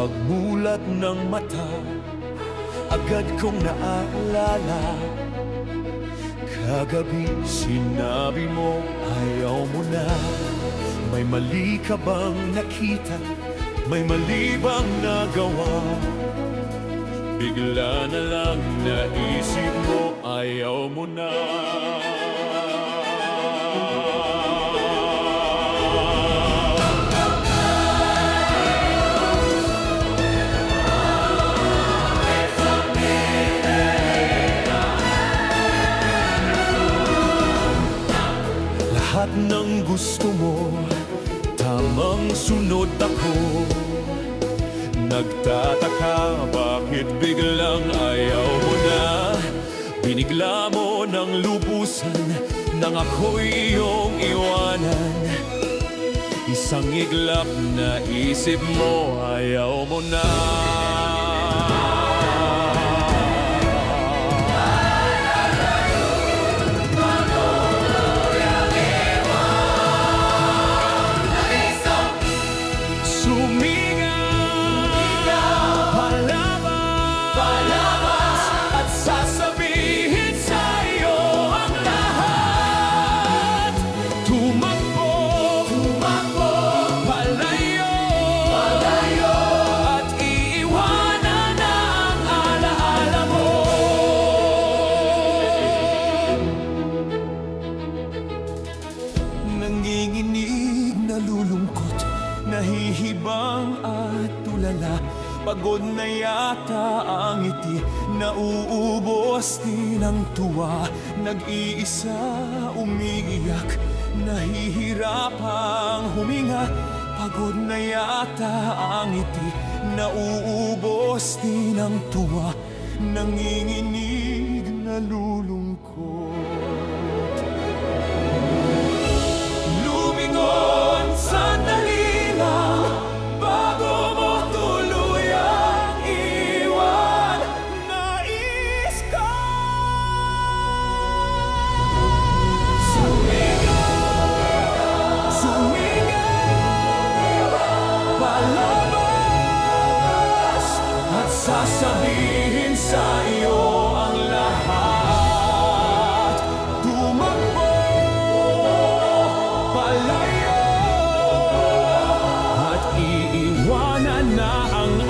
Pagmulat ng mata, agad kong naalala. Kagabi sinabi mo ayaw mo na. May mali ka bang nakita? May mali bang nagawa? Bigla na lang naisip mo ayaw mo na. Lahat ng gusto mo, tamang sunod ako. Nagtataka bakit biglang ayaw mo na. Binigla mo ng lubusan nang ako'y iyong iwanan. Isang iglap na isip mo ayaw mo na. Nanginginig, nalulungkot, nahihibang at tulala. Pagod na yata ang ngiti, nauubos din ang tuwa. Nag-iisa, umiiyak, nahihirapang huminga. Pagod na yata ang ngiti, nauubos din ang tuwa. Nanginginig, nalulungkot. Sandali lang bago mo tuluyang iwan. Nais ko sumigaw palabas at sasabihin sa iyo ang lahat. Tumakbo palayo, iiwanan na ang